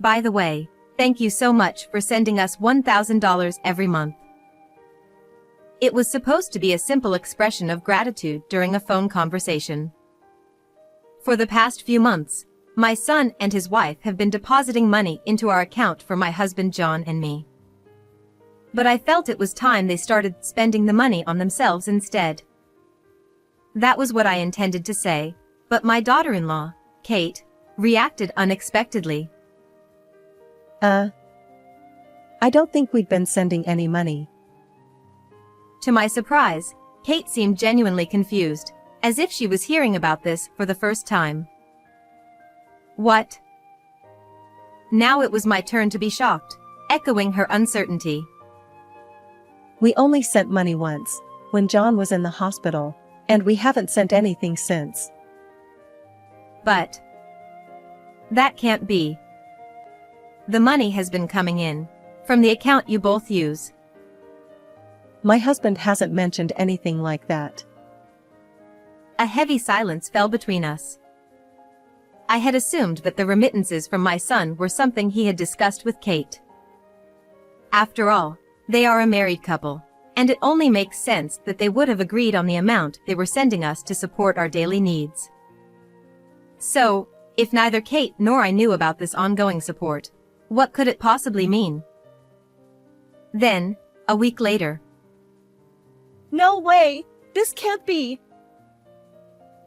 By the way, thank you so much for sending us $1,000 every month. It was supposed to be a simple expression of gratitude during a phone conversation. For the past few months, my son and his wife have been depositing money into our account for my husband John and me. But I felt it was time they started spending the money on themselves instead. That was what I intended to say, but my daughter-in-law, Kate, reacted unexpectedly. I don't think we've been sending any money. To my surprise, Kate seemed genuinely confused, as if she was hearing about this for the first time. What? Now it was my turn to be shocked, echoing her uncertainty. We only sent money once, when John was in the hospital, and we haven't sent anything since. But that can't be. The money has been coming in, from the account you both use. My husband hasn't mentioned anything like that. A heavy silence fell between us. I had assumed that the remittances from my son were something he had discussed with Kate. After all, they are a married couple, and it only makes sense that they would have agreed on the amount they were sending us to support our daily needs. So, if neither Kate nor I knew about this ongoing support, what could it possibly mean? Then, a week later. No way! This can't be!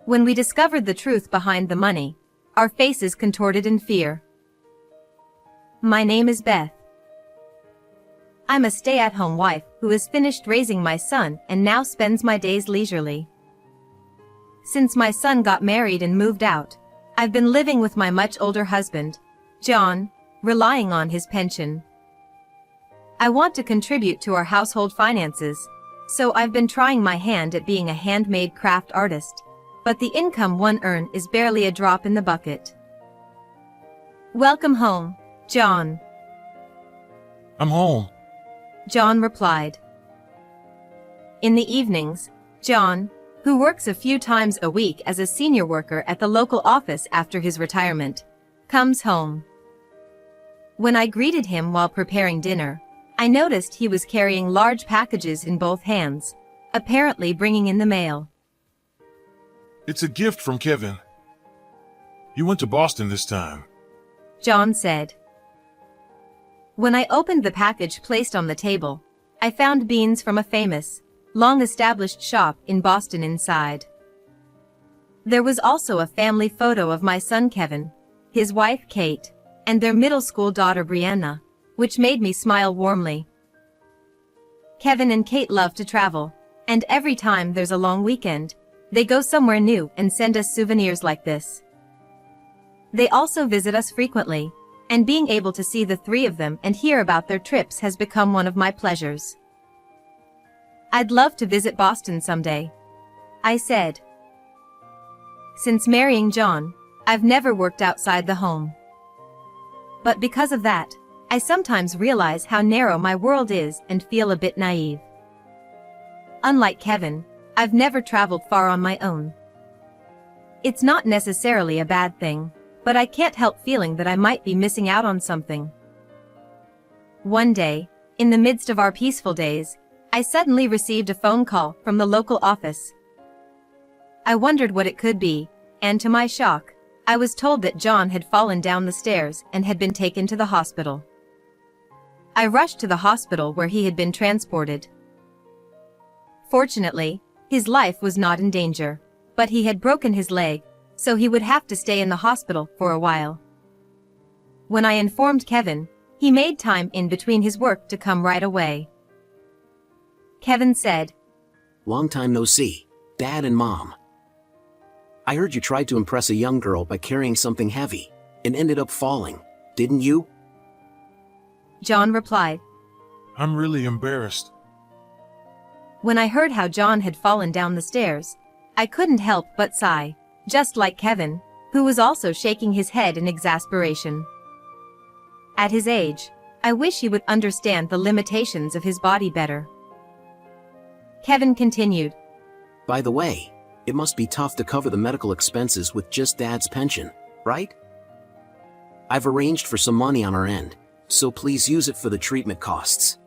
When we discovered the truth behind the money, our faces contorted in fear. My name is Beth. I'm a stay-at-home wife who has finished raising my son and now spends my days leisurely. Since my son got married and moved out, I've been living with my much older husband, John, relying on his pension. I want to contribute to our household finances, so I've been trying my hand at being a handmade craft artist, but the income one earns is barely a drop in the bucket. Welcome home, John. I'm home. John replied. In the evenings, John, who works a few times a week as a senior worker at the local office after his retirement, comes home. When I greeted him while preparing dinner, I noticed he was carrying large packages in both hands, apparently bringing in the mail. It's a gift from Kevin. You went to Boston this time. John said. When I opened the package placed on the table, I found beans from a famous, long-established shop in Boston inside. There was also a family photo of my son Kevin, his wife Kate, and their middle school daughter Brianna, which made me smile warmly. Kevin and Kate love to travel, and every time there's a long weekend, they go somewhere new and send us souvenirs like this. They also visit us frequently, and being able to see the three of them and hear about their trips has become one of my pleasures. I'd love to visit Boston someday, I said. Since marrying John, I've never worked outside the home. But because of that, I sometimes realize how narrow my world is and feel a bit naive. Unlike Kevin, I've never traveled far on my own. It's not necessarily a bad thing, but I can't help feeling that I might be missing out on something. One day, in the midst of our peaceful days, I suddenly received a phone call from the local office. I wondered what it could be, and to my shock, I was told that John had fallen down the stairs and had been taken to the hospital. I rushed to the hospital where he had been transported. Fortunately, his life was not in danger, but he had broken his leg, so he would have to stay in the hospital for a while. When I informed Kevin, he made time in between his work to come right away. Kevin said, "Long time no see, Dad and Mom. I heard you tried to impress a young girl by carrying something heavy, and ended up falling, didn't you?" John replied. I'm really embarrassed. When I heard how John had fallen down the stairs, I couldn't help but sigh, just like Kevin, who was also shaking his head in exasperation. At his age, I wish he would understand the limitations of his body better. Kevin continued. By the way, it must be tough to cover the medical expenses with just Dad's pension, right? I've arranged for some money on our end, so please use it for the treatment costs.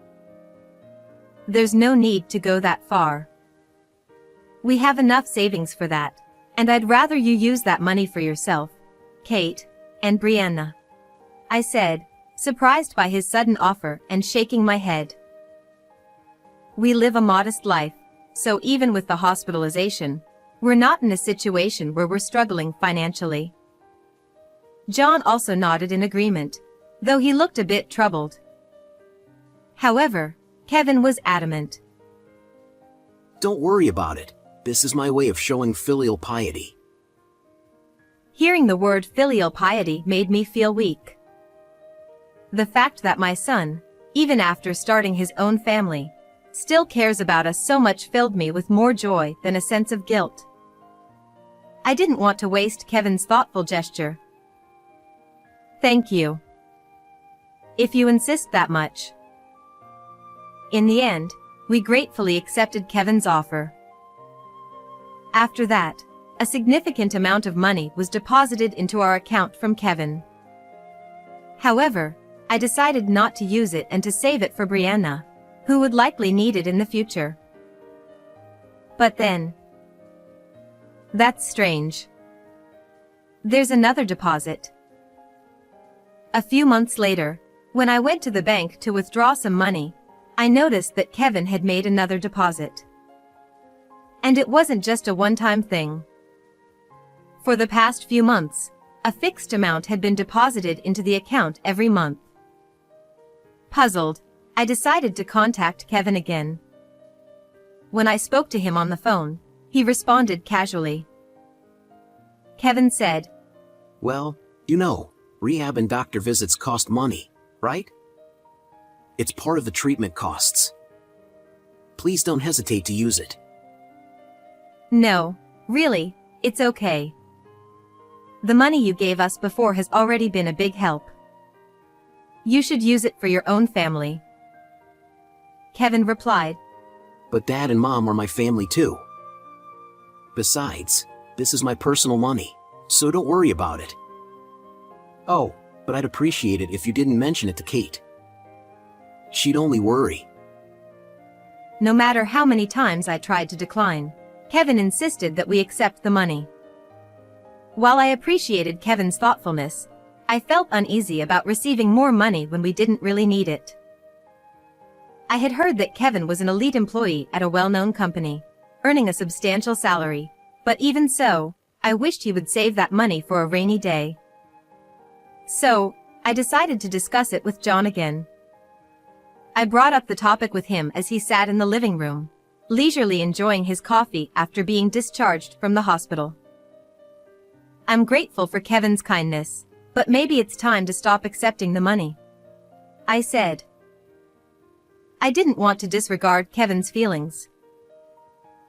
There's no need to go that far. We have enough savings for that, and I'd rather you use that money for yourself, Kate, and Brianna," I said, surprised by his sudden offer and shaking my head. We live a modest life, so even with the hospitalization, we're not in a situation where we're struggling financially. John also nodded in agreement, though he looked a bit troubled. However, Kevin was adamant. Don't worry about it. This is my way of showing filial piety. Hearing the word filial piety made me feel weak. The fact that my son, even after starting his own family, still cares about us so much filled me with more joy than a sense of guilt. I didn't want to waste Kevin's thoughtful gesture. "Thank you. If you insist that much." In the end, we gratefully accepted Kevin's offer. After that, a significant amount of money was deposited into our account from Kevin. However, I decided not to use it and to save it for Brianna, who would likely need it in the future. But then, that's strange. There's another deposit. A few months later, when I went to the bank to withdraw some money, I noticed that Kevin had made another deposit. And it wasn't just a one-time thing. For the past few months, a fixed amount had been deposited into the account every month. Puzzled, I decided to contact Kevin again. When I spoke to him on the phone, he responded casually. Kevin said, Well, rehab and doctor visits cost money, right? It's part of the treatment costs. Please don't hesitate to use it. "No, really, it's okay. The money you gave us before has already been a big help. You should use it for your own family," Kevin replied. But Dad and Mom are my family too. Besides, this is my personal money, so don't worry about it. Oh, but I'd appreciate it if you didn't mention it to Kate. She'd only worry. No matter how many times I tried to decline, Kevin insisted that we accept the money. While I appreciated Kevin's thoughtfulness, I felt uneasy about receiving more money when we didn't really need it. I had heard that Kevin was an elite employee at a well-known company, earning a substantial salary, but even so, I wished he would save that money for a rainy day. So, I decided to discuss it with John again. I brought up the topic with him as he sat in the living room, leisurely enjoying his coffee after being discharged from the hospital. "I'm grateful for Kevin's kindness, but maybe it's time to stop accepting the money," I said. I didn't want to disregard Kevin's feelings.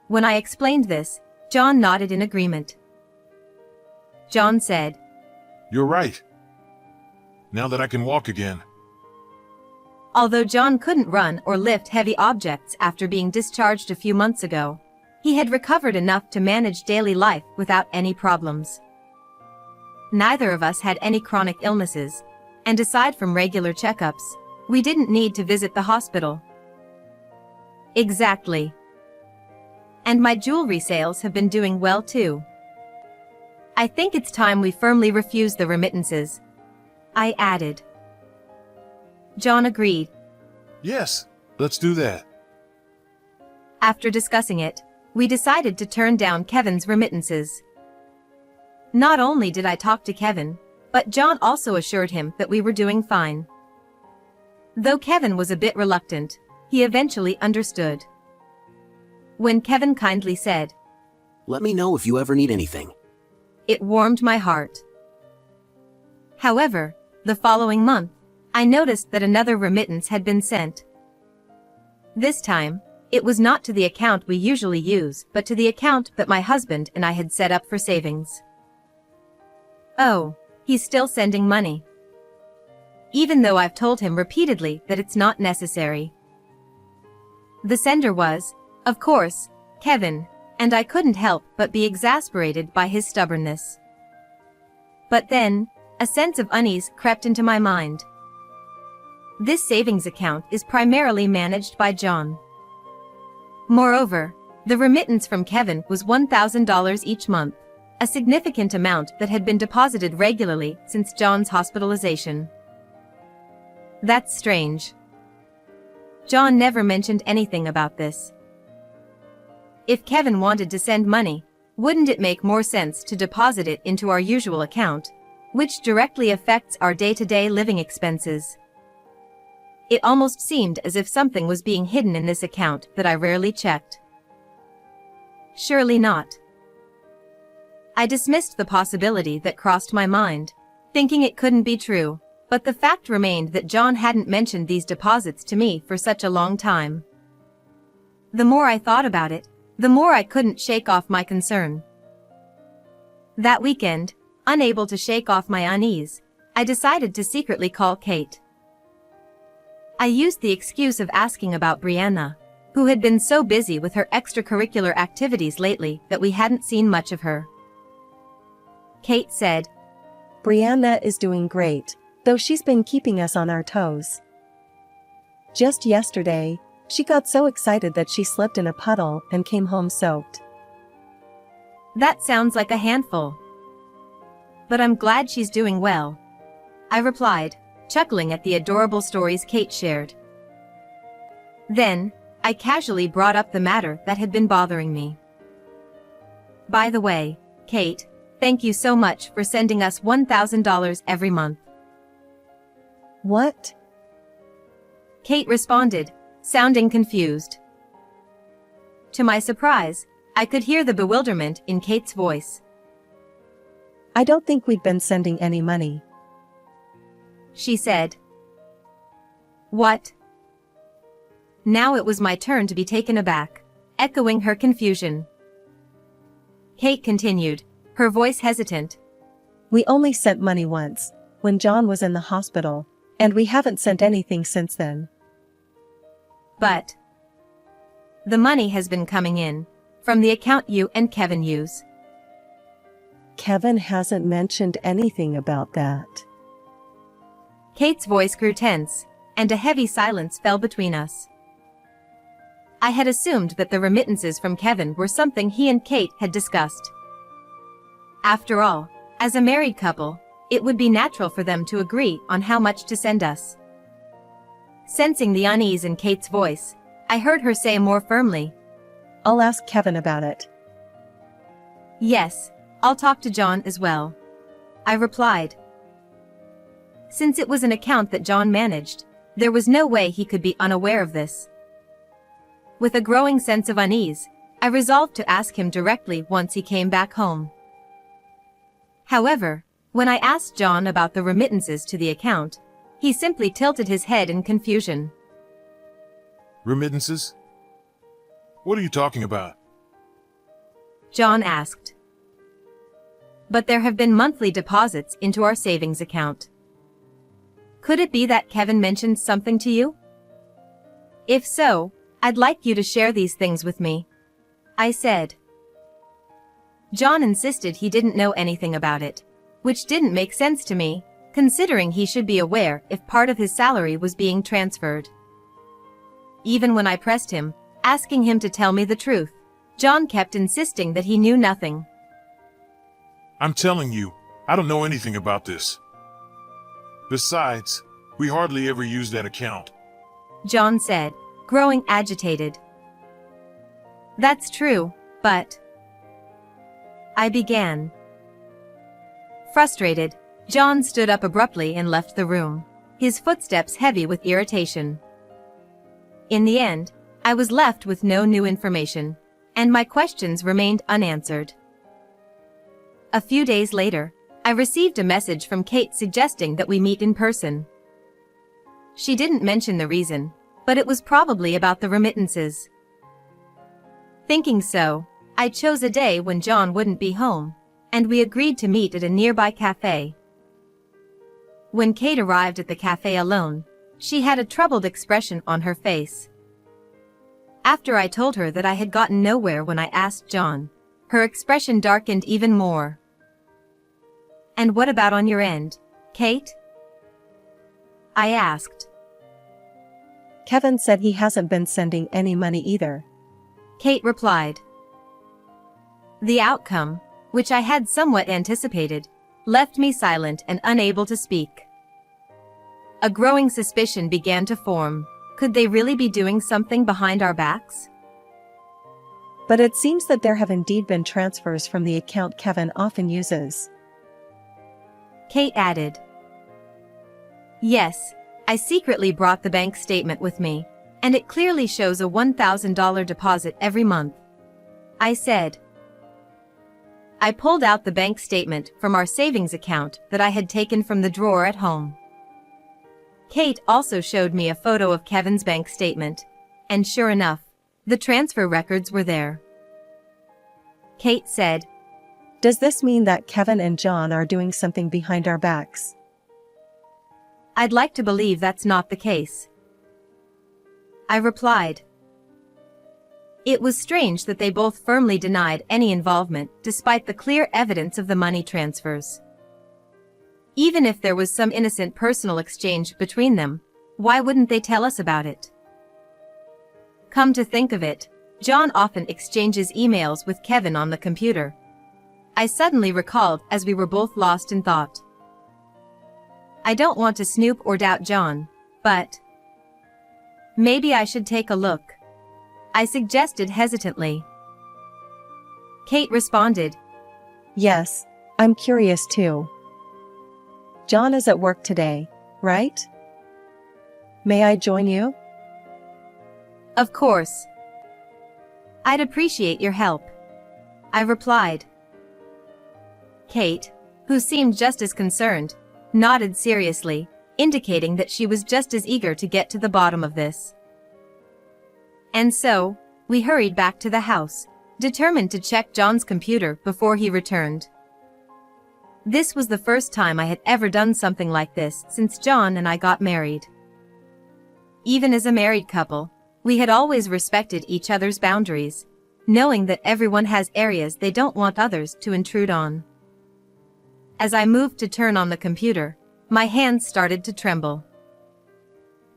When I explained this, John nodded in agreement. John said, "You're right. Now that I can walk again." Although John couldn't run or lift heavy objects after being discharged a few months ago, he had recovered enough to manage daily life without any problems. Neither of us had any chronic illnesses, and aside from regular checkups, we didn't need to visit the hospital. Exactly. And my jewelry sales have been doing well too. I think it's time we firmly refuse the remittances, I added. John agreed. "Yes, let's do that." After discussing it, we decided to turn down Kevin's remittances. Not only did I talk to Kevin, but John also assured him that we were doing fine. Though Kevin was a bit reluctant, he eventually understood. When Kevin kindly said, Let me know if you ever need anything. it warmed my heart. However, the following month, I noticed that another remittance had been sent. This time, it was not to the account we usually use, but to the account that my husband and I had set up for savings. Oh, he's still sending money. Even though I've told him repeatedly that it's not necessary. The sender was, of course, Kevin, and I couldn't help but be exasperated by his stubbornness. But then, a sense of unease crept into my mind. This savings account is primarily managed by John. Moreover, the remittance from Kevin was $1,000 each month, a significant amount that had been deposited regularly since John's hospitalization. That's strange. John never mentioned anything about this. If Kevin wanted to send money, wouldn't it make more sense to deposit it into our usual account, which directly affects our day-to-day living expenses? It almost seemed as if something was being hidden in this account that I rarely checked. Surely not. I dismissed the possibility that crossed my mind, thinking it couldn't be true, but the fact remained that John hadn't mentioned these deposits to me for such a long time. The more I thought about it, the more I couldn't shake off my concern. That weekend, unable to shake off my unease, I decided to secretly call Kate. I used the excuse of asking about Brianna, who had been so busy with her extracurricular activities lately that we hadn't seen much of her. Kate said, Brianna is doing great, though she's been keeping us on our toes. Just yesterday, she got so excited that she slipped in a puddle and came home soaked. That sounds like a handful. But I'm glad she's doing well, I replied, chuckling at the adorable stories Kate shared. Then, I casually brought up the matter that had been bothering me. By the way, Kate, thank you so much for sending us $1,000 every month. What? Kate responded, sounding confused. To my surprise, I could hear the bewilderment in Kate's voice. I don't think we've been sending any money, she said. What? Now it was my turn to be taken aback, echoing her confusion. Kate continued, her voice hesitant. We only sent money once, when John was in the hospital, and we haven't sent anything since then. But the money has been coming in, from the account you and Kevin use. Kevin hasn't mentioned anything about that. Kate's voice grew tense, and a heavy silence fell between us. I had assumed that the remittances from Kevin were something he and Kate had discussed. After all, as a married couple, it would be natural for them to agree on how much to send us. Sensing the unease in Kate's voice, I heard her say more firmly, I'll ask Kevin about it. Yes, I'll talk to John as well, I replied. Since it was an account that John managed, there was no way he could be unaware of this. With a growing sense of unease, I resolved to ask him directly once he came back home. However, when I asked John about the remittances to the account, he simply tilted his head in confusion. Remittances? What are you talking about? John asked. But there have been monthly deposits into our savings account. Could it be that Kevin mentioned something to you? If so, I'd like you to share these things with me, I said. John insisted he didn't know anything about it, which didn't make sense to me, considering he should be aware if part of his salary was being transferred. Even when I pressed him, asking him to tell me the truth, John kept insisting that he knew nothing. I'm telling you, I don't know anything about this. Besides, we hardly ever use that account, John said, growing agitated. That's true, but I began. Frustrated, John stood up abruptly and left the room, his footsteps heavy with irritation. In the end, I was left with no new information, and my questions remained unanswered. A few days later, I received a message from Kate suggesting that we meet in person. She didn't mention the reason, but it was probably about the remittances. Thinking so, I chose a day when John wouldn't be home, and we agreed to meet at a nearby cafe. When Kate arrived at the cafe alone, she had a troubled expression on her face. After I told her that I had gotten nowhere when I asked John, her expression darkened even more. And what about on your end? Kate? I asked. Kevin said he hasn't been sending any money either. Kate replied. The outcome, which I had somewhat anticipated, left me silent and unable to speak. A growing suspicion began to form. Could they really be doing something behind our backs? But it seems that there have indeed been transfers from the account Kevin often uses. Kate added. Yes, I secretly brought the bank statement with me, and it clearly shows a $1,000 deposit every month. I said. I pulled out the bank statement from our savings account that I had taken from the drawer at home. Kate also showed me a photo of Kevin's bank statement, and sure enough, the transfer records were there. Kate said, Does this mean that Kevin and John are doing something behind our backs? I'd like to believe that's not the case. I replied. It was strange that they both firmly denied any involvement despite the clear evidence of the money transfers. Even if there was some innocent personal exchange between them, why wouldn't they tell us about it? Come to think of it, John often exchanges emails with Kevin on the computer. I suddenly recalled as we were both lost in thought. I don't want to snoop or doubt John, but maybe I should take a look, I suggested hesitantly. Kate responded. Yes, I'm curious too. John is at work today, right? May I join you? Of course. I'd appreciate your help, I replied. Kate, who seemed just as concerned, nodded seriously, indicating that she was just as eager to get to the bottom of this. And so, we hurried back to the house, determined to check John's computer before he returned. This was the first time I had ever done something like this since John and I got married. Even as a married couple, we had always respected each other's boundaries, knowing that everyone has areas they don't want others to intrude on. As I moved to turn on the computer, my hands started to tremble.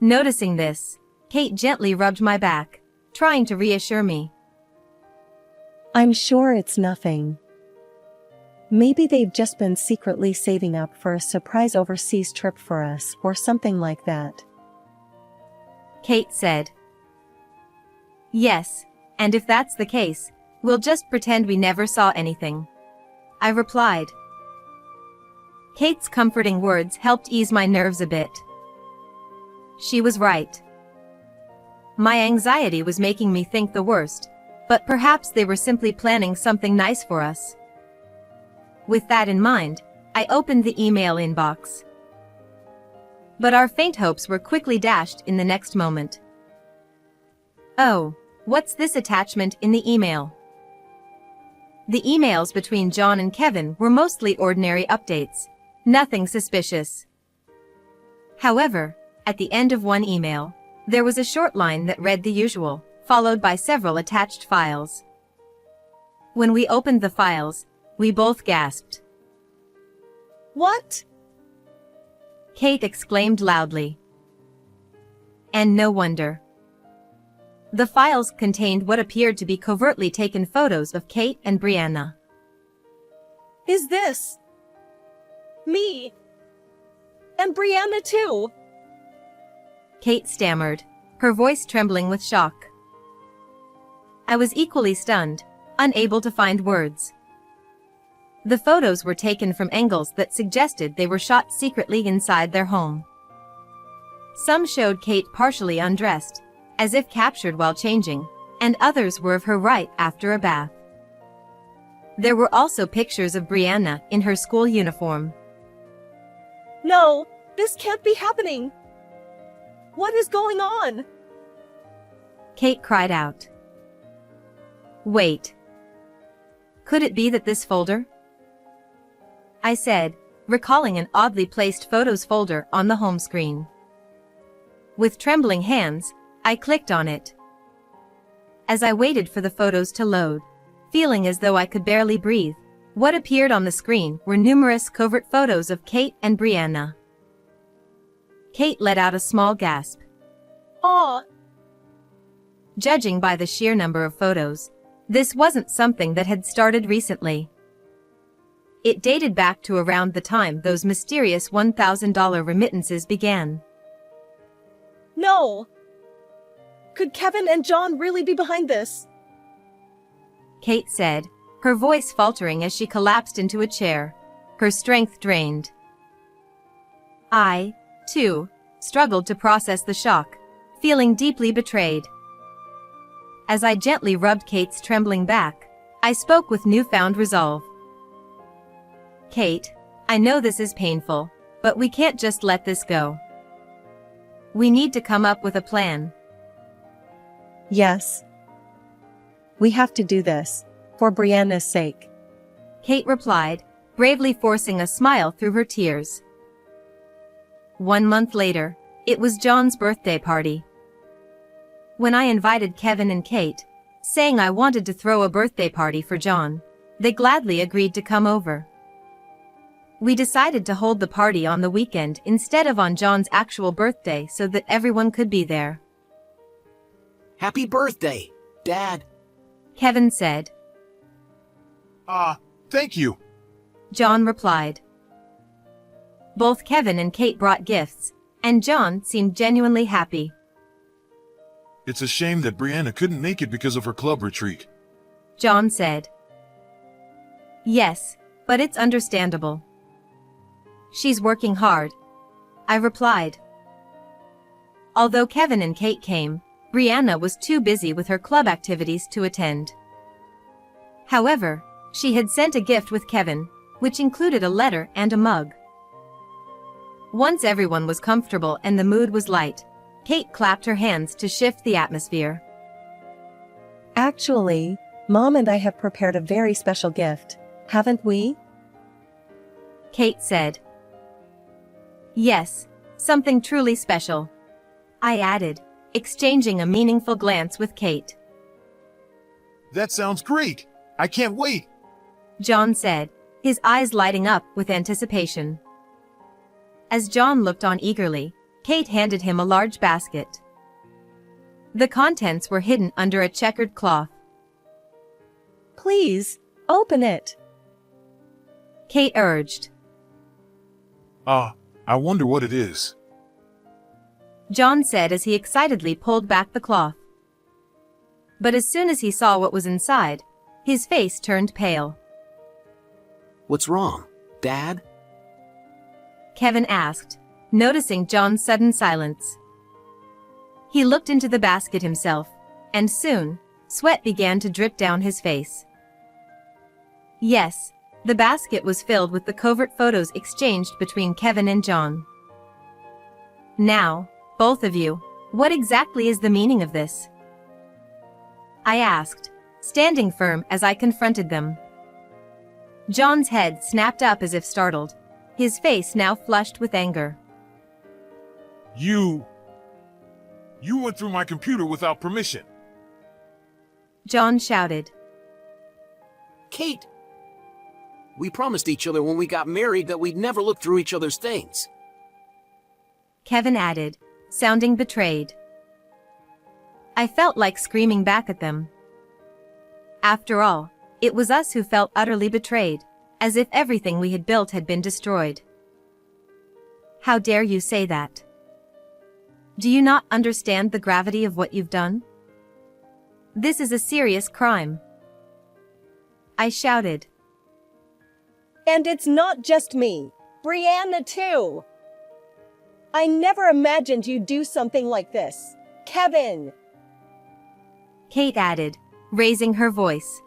Noticing this, Kate gently rubbed my back, trying to reassure me. I'm sure it's nothing. Maybe they've just been secretly saving up for a surprise overseas trip for us or something like that. Kate said. Yes, and if that's the case, we'll just pretend we never saw anything, I replied. Kate's comforting words helped ease my nerves a bit. She was right. My anxiety was making me think the worst, but perhaps they were simply planning something nice for us. With that in mind, I opened the email inbox. But our faint hopes were quickly dashed in the next moment. Oh, what's this attachment in the email? The emails between John and Kevin were mostly ordinary updates, nothing suspicious. However, at the end of one email, there was a short line that read the usual, followed by several attached files. When we opened the files, we both gasped. What? Kate exclaimed loudly. And no wonder. The files contained what appeared to be covertly taken photos of Kate and Brianna. Is this me? And Brianna too? Kate stammered, her voice trembling with shock. I was equally stunned, unable to find words. The photos were taken from angles that suggested they were shot secretly inside their home. Some showed Kate partially undressed, as if captured while changing, and others were of her right after a bath. There were also pictures of Brianna in her school uniform. No, this can't be happening. What is going on? Kate cried out. Wait. Could it be that this folder? I said, recalling an oddly placed photos folder on the home screen. With trembling hands, I clicked on it. As I waited for the photos to load, feeling as though I could barely breathe, What appeared on the screen were numerous covert photos of Kate and Brianna. Kate let out a small gasp. Aw, Judging by the sheer number of photos, this wasn't something that had started recently. It dated back to around the time those mysterious $1,000 remittances began. no. Could Kevin and John really be behind this? Kate said, her voice faltering as she collapsed into a chair, her strength drained. I, too, struggled to process the shock, feeling deeply betrayed. As I gently rubbed Kate's trembling back, I spoke with newfound resolve. Kate, I know this is painful, but we can't just let this go. We need to come up with a plan. Yes. We have to do this, for Brianna's sake. Kate replied, bravely forcing a smile through her tears. 1 month later, it was John's birthday party. When I invited Kevin and Kate, saying I wanted to throw a birthday party for John, they gladly agreed to come over. We decided to hold the party on the weekend instead of on John's actual birthday so that everyone could be there. Happy birthday, Dad. Kevin said. Thank you. John replied. Both Kevin and Kate brought gifts, and John seemed genuinely happy. It's a shame that Brianna couldn't make it because of her club retreat. John said. Yes, but it's understandable. She's working hard, I replied. Although Kevin and Kate came, Brianna was too busy with her club activities to attend. However, she had sent a gift with Kevin, which included a letter and a mug. Once everyone was comfortable and the mood was light, Kate clapped her hands to shift the atmosphere. Actually, Mom and I have prepared a very special gift, haven't we? Kate said. Yes, something truly special, I added, exchanging a meaningful glance with Kate. That sounds great. I can't wait. John said, his eyes lighting up with anticipation. As John looked on eagerly, Kate handed him a large basket. The contents were hidden under a checkered cloth. Please, open it. Kate urged. I wonder what it is. John said as he excitedly pulled back the cloth. But as soon as he saw what was inside, his face turned pale. What's wrong, Dad? Kevin asked, noticing John's sudden silence. He looked into the basket himself, and soon, sweat began to drip down his face. Yes, the basket was filled with the covert photos exchanged between Kevin and John. Now, both of you, what exactly is the meaning of this? I asked, standing firm as I confronted them. John's head snapped up as if startled, his face now flushed with anger. You went through my computer without permission. John shouted. Kate! We promised each other when we got married that we'd never look through each other's things. Kevin added, sounding betrayed. I felt like screaming back at them. After all, it was us who felt utterly betrayed, as if everything we had built had been destroyed. How dare you say that? Do you not understand the gravity of what you've done? This is a serious crime. I shouted. And it's not just me. Brianna too. I never imagined you'd do something like this. Kevin! Kate added, raising her voice.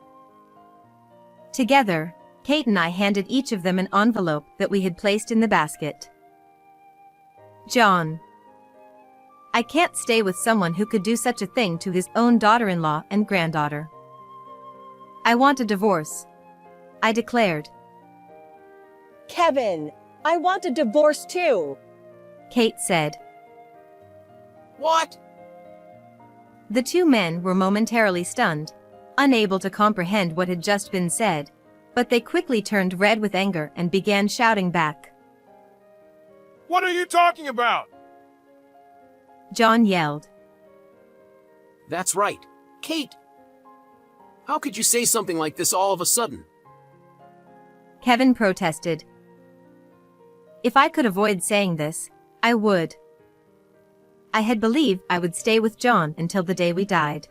Together, Kate and I handed each of them an envelope that we had placed in the basket. John. I can't stay with someone who could do such a thing to his own daughter-in-law and granddaughter. I want a divorce, I declared. Kevin, I want a divorce too. Kate said. What? The two men were momentarily stunned, unable to comprehend what had just been said, but they quickly turned red with anger and began shouting back. What are you talking about? John yelled. That's right. Kate! How could you say something like this all of a sudden? Kevin protested. If I could avoid saying this, I would. I had believed I would stay with John until the day we died.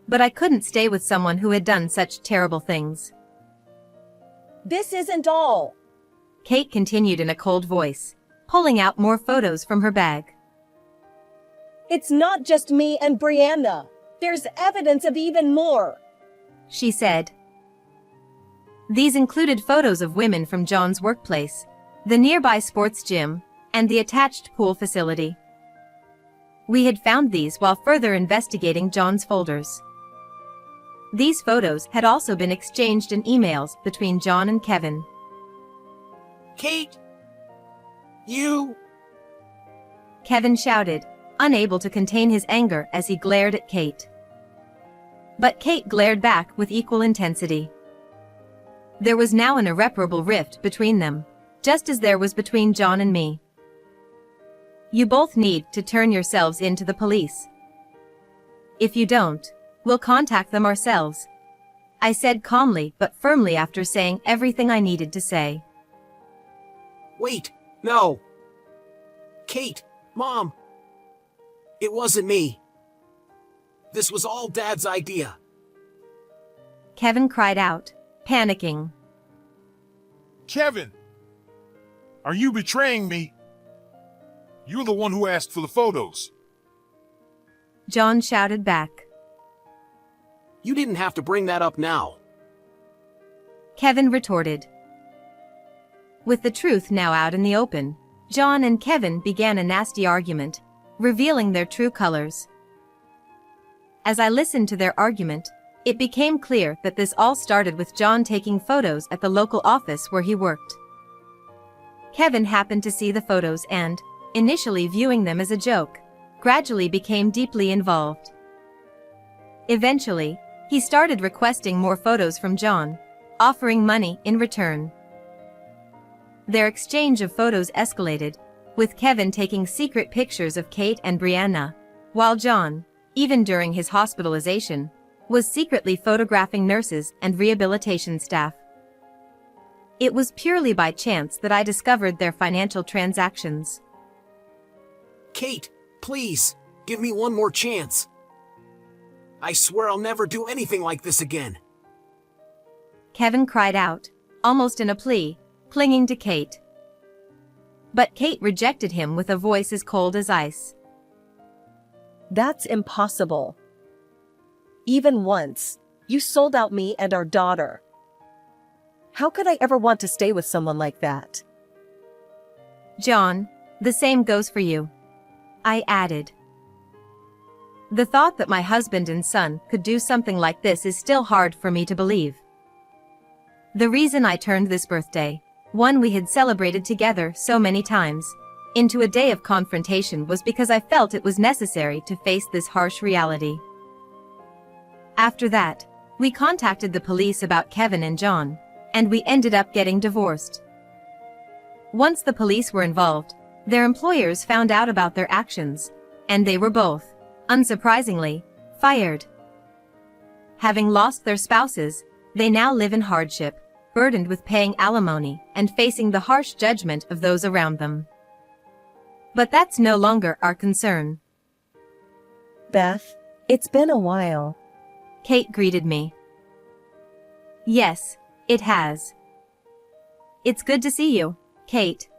But I couldn't stay with someone who had done such terrible things. This isn't all. Kate continued in a cold voice, pulling out more photos from her bag. It's not just me and Brianna. There's evidence of even more. She said. These included photos of women from John's workplace, the nearby sports gym, and the attached pool facility. We had found these while further investigating John's folders. These photos had also been exchanged in emails between John and Kevin. Kate! You! Kevin shouted, unable to contain his anger as he glared at Kate. But Kate glared back with equal intensity. There was now an irreparable rift between them, just as there was between John and me. You both need to turn yourselves in to the police. If you don't, we'll contact them ourselves, I said calmly but firmly after saying everything I needed to say. Wait, no! Kate, Mom! It wasn't me. This was all Dad's idea. Kevin cried out, panicking. Kevin! Are you betraying me? You're the one who asked for the photos. John shouted back. You didn't have to bring that up now. Kevin retorted. With the truth now out in the open, John and Kevin began a nasty argument, revealing their true colors. As I listened to their argument, it became clear that this all started with John taking photos at the local office where he worked. Kevin happened to see the photos and, initially viewing them as a joke, gradually became deeply involved. Eventually, he started requesting more photos from John, offering money in return. Their exchange of photos escalated, with Kevin taking secret pictures of Kate and Brianna, while John, even during his hospitalization, was secretly photographing nurses and rehabilitation staff. It was purely by chance that I discovered their financial transactions. Kate, please, give me one more chance. I swear I'll never do anything like this again. Kevin cried out, almost in a plea, clinging to Kate. But Kate rejected him with a voice as cold as ice. That's impossible. Even once, you sold out me and our daughter. How could I ever want to stay with someone like that? John, the same goes for you, I added. The thought that my husband and son could do something like this is still hard for me to believe. The reason I turned this birthday, one we had celebrated together so many times, into a day of confrontation was because I felt it was necessary to face this harsh reality. After that, we contacted the police about Kevin and John, and we ended up getting divorced. Once the police were involved, their employers found out about their actions, and they were both, unsurprisingly, fired. Having lost their spouses, they now live in hardship, burdened with paying alimony and facing the harsh judgment of those around them. But that's no longer our concern. Beth, it's been a while. Kate greeted me. Yes, it has. It's good to see you, Kate.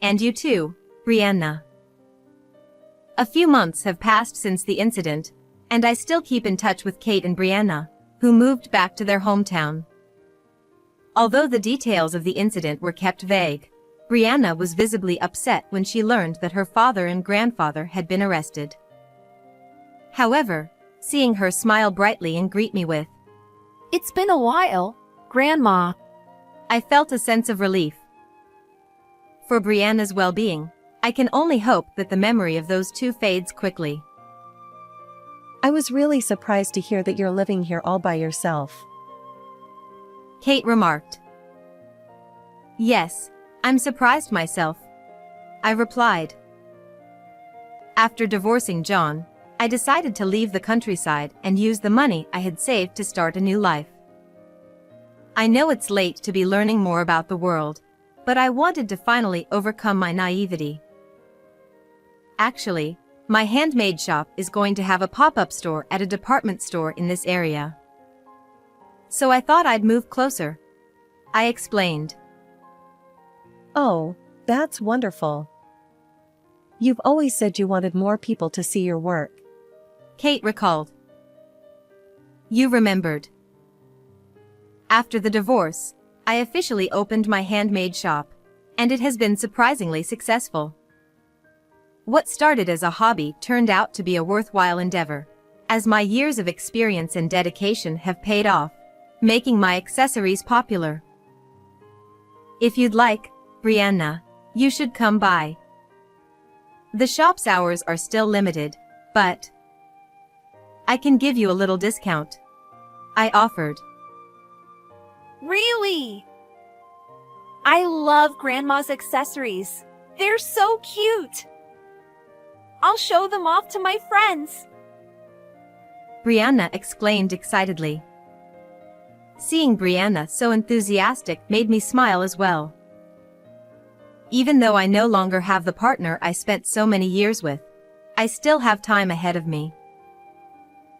And you too, Brianna. A few months have passed since the incident, and I still keep in touch with Kate and Brianna, who moved back to their hometown. Although the details of the incident were kept vague, Brianna was visibly upset when she learned that her father and grandfather had been arrested. However, seeing her smile brightly and greet me with, It's been a while, Grandma. I felt a sense of relief. For Brianna's well-being, I can only hope that the memory of those two fades quickly. I was really surprised to hear that you're living here all by yourself. Kate remarked. Yes, I'm surprised myself, I replied. After divorcing John, I decided to leave the countryside and use the money I had saved to start a new life. I know it's late to be learning more about the world, but I wanted to finally overcome my naivety. Actually, my handmade shop is going to have a pop-up store at a department store in this area. So I thought I'd move closer, I explained. Oh, that's wonderful. You've always said you wanted more people to see your work. Kate recalled. You remembered. After the divorce, I officially opened my handmade shop, and it has been surprisingly successful. What started as a hobby turned out to be a worthwhile endeavor, as my years of experience and dedication have paid off, making my accessories popular. If you'd like, Brianna, you should come by. The shop's hours are still limited, but I can give you a little discount, I offered. Really? I love Grandma's accessories. They're so cute. I'll show them off to my friends. Brianna exclaimed excitedly. Seeing Brianna so enthusiastic made me smile as well. Even though I no longer have the partner I spent so many years with, I still have time ahead of me.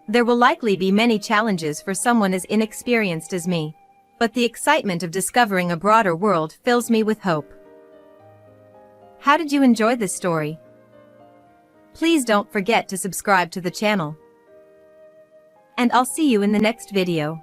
There will likely be many challenges for someone as inexperienced as me, but the excitement of discovering a broader world fills me with hope. How did you enjoy this story? Please don't forget to subscribe to the channel. And I'll see you in the next video.